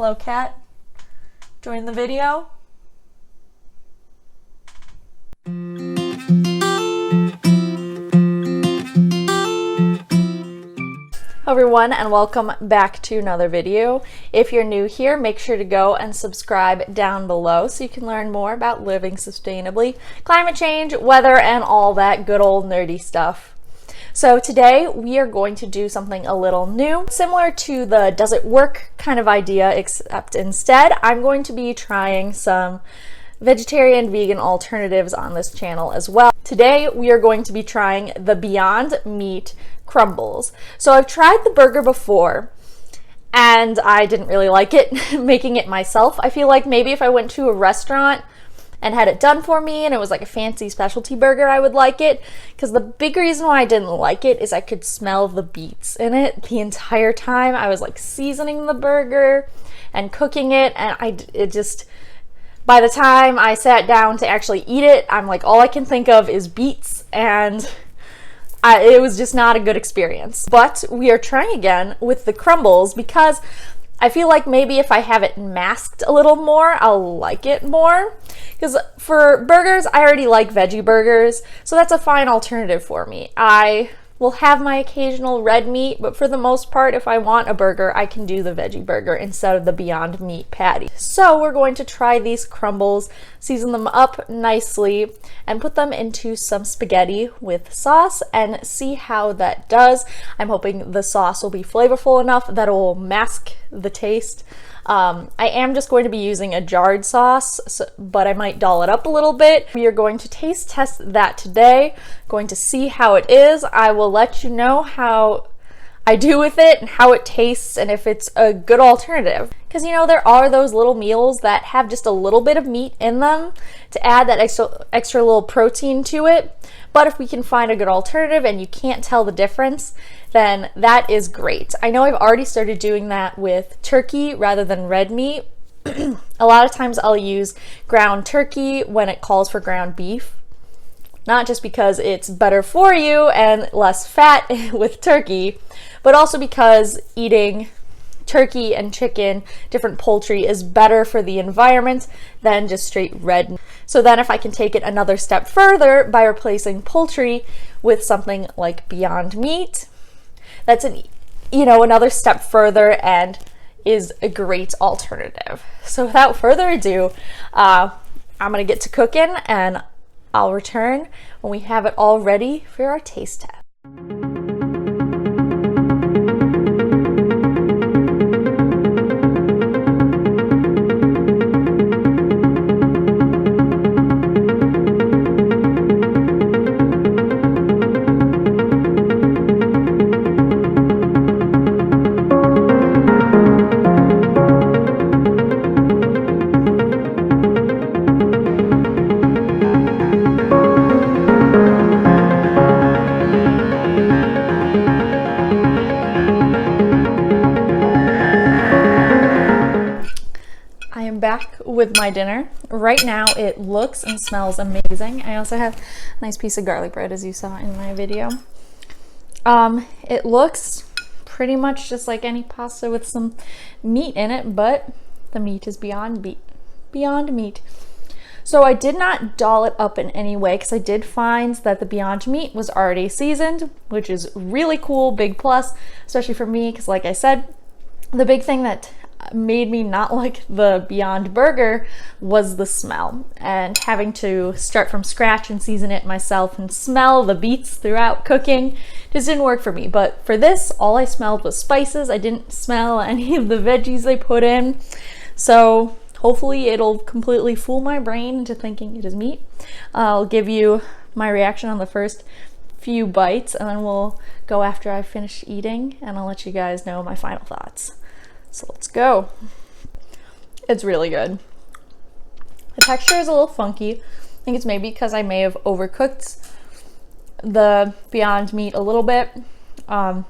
Hello, cat. Join the video. Hello everyone, and welcome back to another video. If you're new here, make sure to go and subscribe down below so you can learn more about living sustainably, climate change, weather, and all that good old nerdy stuff. So today we are going to do something a little new, similar to the does it work kind of idea, except instead I'm going to be trying some vegetarian vegan alternatives on this channel as well. Today we are going to be trying the Beyond Meat Crumbles. So I've tried the burger before and I didn't really like it making it myself. I feel like maybe if I went to a restaurant and had it done for me and it was like a fancy specialty burger, I would like it, because the big reason why I didn't like it is I could smell the beets in it the entire time I was like seasoning the burger and cooking it, and it just, by the time I sat down to actually eat it, I'm like, all I can think of is beets, and it was just not a good experience. But we are trying again with the crumbles because I feel like maybe if I have it masked a little more, I'll like it more. Because for burgers, I already like veggie burgers, so that's a fine alternative for me. I will have my occasional red meat, but for the most part, if I want a burger, I can do the veggie burger instead of the Beyond Meat patty. So we're going to try these crumbles, season them up nicely, and put them into some spaghetti with sauce and see how that does. I'm hoping the sauce will be flavorful enough that it will mask the taste. I am just going to be using a jarred sauce, but I might doll it up a little bit. We are going to taste test that today, going to see how it is. I will let you know how I do with it and how it tastes and if it's a good alternative. Because, you know, there are those little meals that have just a little bit of meat in them to add that extra little protein to it. But if we can find a good alternative and you can't tell the difference, then that is great. I know I've already started doing that with turkey rather than red meat. A lot of times I'll use ground turkey when it calls for ground beef. Not just because it's better for you and less fat with turkey, but also because eating turkey and chicken, different poultry, is better for the environment than just straight red meat. So then if I can take it another step further by replacing poultry with something like Beyond Meat, that's another step further and is a great alternative. So without further ado, I'm gonna get to cooking and I'll return when we have it all ready for our taste test. Back with my dinner. Right now it looks and smells amazing. I also have a nice piece of garlic bread, as you saw in my video. It looks pretty much just like any pasta with some meat in it, but the meat is beyond meat. So I did not doll it up in any way because I did find that the Beyond Meat was already seasoned, which is really cool, big plus, especially for me, because like I said, the big thing that made me not like the Beyond Burger was the smell, and having to start from scratch and season it myself and smell the beets throughout cooking just didn't work for me. But for this, all I smelled was spices. I didn't smell any of the veggies they put in, so hopefully it'll completely fool my brain into thinking it is meat. I'll give you my reaction on the first few bites and then we'll go after I finish eating and I'll let you guys know my final thoughts. So let's go. It's really good. The texture is a little funky. I think it's maybe because I may have overcooked the Beyond Meat a little bit. So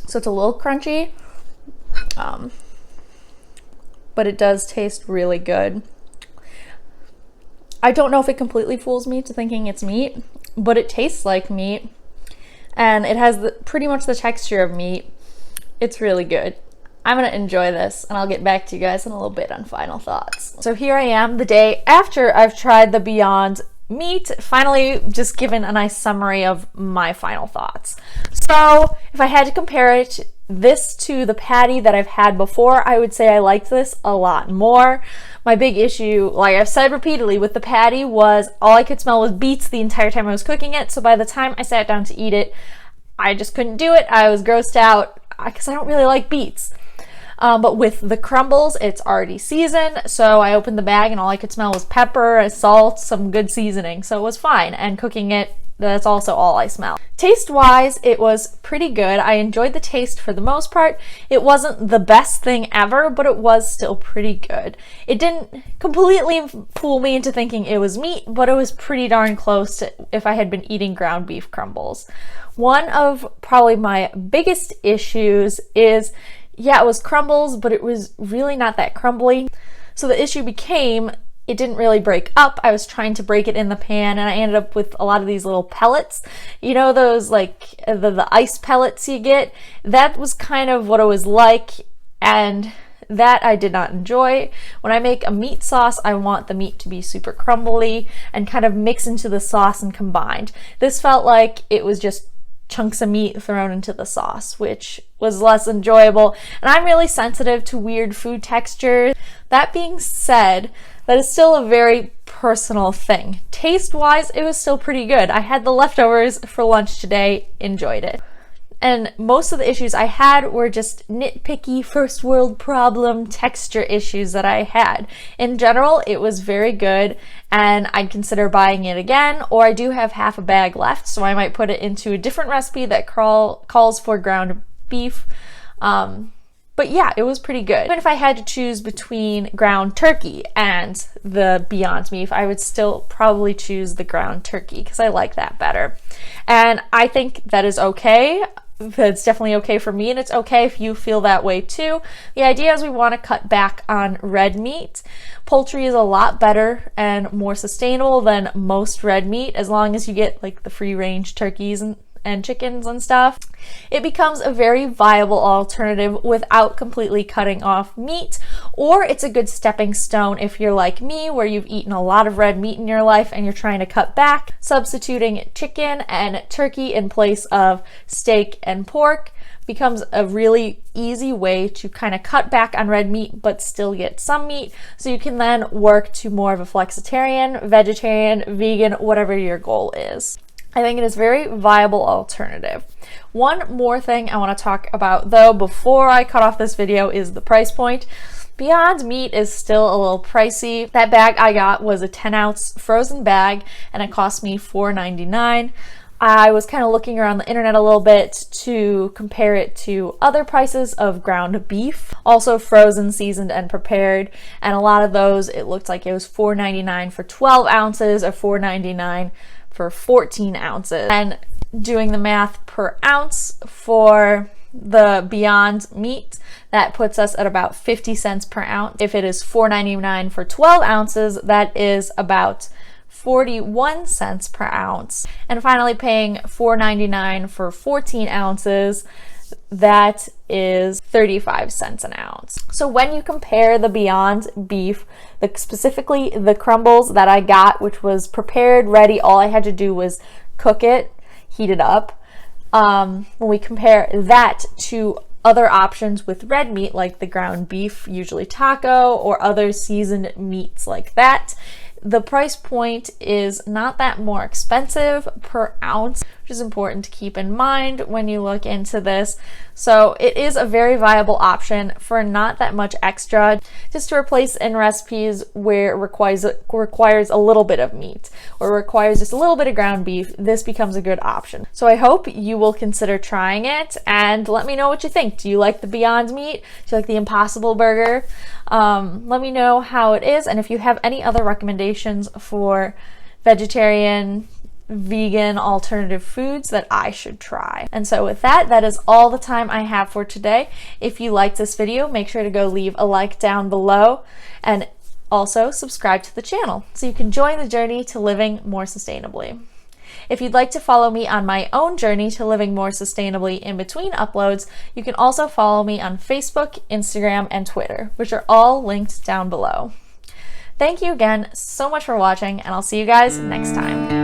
it's a little crunchy. But it does taste really good. I don't know if it completely fools me to thinking it's meat, but it tastes like meat. And it has pretty much the texture of meat. It's really good. I'm gonna enjoy this, and I'll get back to you guys in a little bit on final thoughts. So here I am the day after I've tried the Beyond Meat, finally just given a nice summary of my final thoughts. So if I had to compare this to the patty that I've had before, I would say I liked this a lot more. My big issue, like I've said repeatedly, with the patty was all I could smell was beets the entire time I was cooking it. So by the time I sat down to eat it, I just couldn't do it. I was grossed out because I don't really like beets. But with the crumbles, it's already seasoned. So I opened the bag and all I could smell was pepper, salt, some good seasoning. So it was fine. And cooking it, that's also all I smell. Taste-wise, it was pretty good. I enjoyed the taste for the most part. It wasn't the best thing ever, but it was still pretty good. It didn't completely fool me into thinking it was meat, but it was pretty darn close to if I had been eating ground beef crumbles. One of probably my biggest issues is, yeah, it was crumbles, but it was really not that crumbly. So the issue became it didn't really break up. I was trying to break it in the pan, and I ended up with a lot of these little pellets. You know, those like the ice pellets you get? That was kind of what it was like, and that I did not enjoy. When I make a meat sauce, I want the meat to be super crumbly and kind of mix into the sauce and combined. This felt like it was just chunks of meat thrown into the sauce, which was less enjoyable. And I'm really sensitive to weird food textures. That being said, that is still a very personal thing. Taste-wise, it was still pretty good. I had the leftovers for lunch today, enjoyed it. And most of the issues I had were just nitpicky first world problem texture issues that I had. In general, it was very good, and I'd consider buying it again, or I do have half a bag left, so I might put it into a different recipe that calls for ground beef. But yeah, it was pretty good. Even if I had to choose between ground turkey and the Beyond Meat, I would still probably choose the ground turkey because I like that better. And I think that is okay. It's definitely okay for me, and it's okay if you feel that way too. The idea is we want to cut back on red meat. Poultry is a lot better and more sustainable than most red meat, as long as you get like the free-range turkeys and chickens and stuff. It becomes a very viable alternative without completely cutting off meat, or it's a good stepping stone if you're like me, where you've eaten a lot of red meat in your life and you're trying to cut back. Substituting chicken and turkey in place of steak and pork becomes a really easy way to kind of cut back on red meat but still get some meat, so you can then work to more of a flexitarian, vegetarian, vegan, whatever your goal is. I think it is a very viable alternative. One more thing I want to talk about though before I cut off this video is the price point. Beyond Meat is still a little pricey. That bag I got was a 10-ounce frozen bag, and it cost me $4.99. I was kind of looking around the internet a little bit to compare it to other prices of ground beef, also frozen, seasoned, and prepared, and a lot of those it looked like it was $4.99 for 12 ounces or $4.99 for 14 ounces. And doing the math per ounce for the Beyond Meat, that puts us at about 50 cents per ounce. If it is $4.99 for 12 ounces, that is about 41 cents per ounce. And finally, paying $4.99 for 14 ounces, that is 35 cents an ounce. So when you compare the Beyond Beef, specifically the crumbles that I got, which was prepared, ready, all I had to do was cook it, heat it up. When we compare that to other options with red meat, like the ground beef, usually taco, or other seasoned meats like that, the price point is not that more expensive per ounce, which is important to keep in mind when you look into this. So it is a very viable option for not that much extra, just to replace in recipes where it requires a little bit of meat or requires just a little bit of ground beef. This becomes a good option. So I hope you will consider trying it, and let me know what you think. Do you like the Beyond Meat? Do you like the Impossible Burger? Let me know how it is, and if you have any other recommendations for vegetarian, vegan alternative foods that I should try. And so with that, that is all the time I have for today. If you liked this video, make sure to go leave a like down below, and also subscribe to the channel so you can join the journey to living more sustainably. If you'd like to follow me on my own journey to living more sustainably in between uploads, you can also follow me on Facebook, Instagram, and Twitter, which are all linked down below. Thank you again so much for watching, and I'll see you guys next time.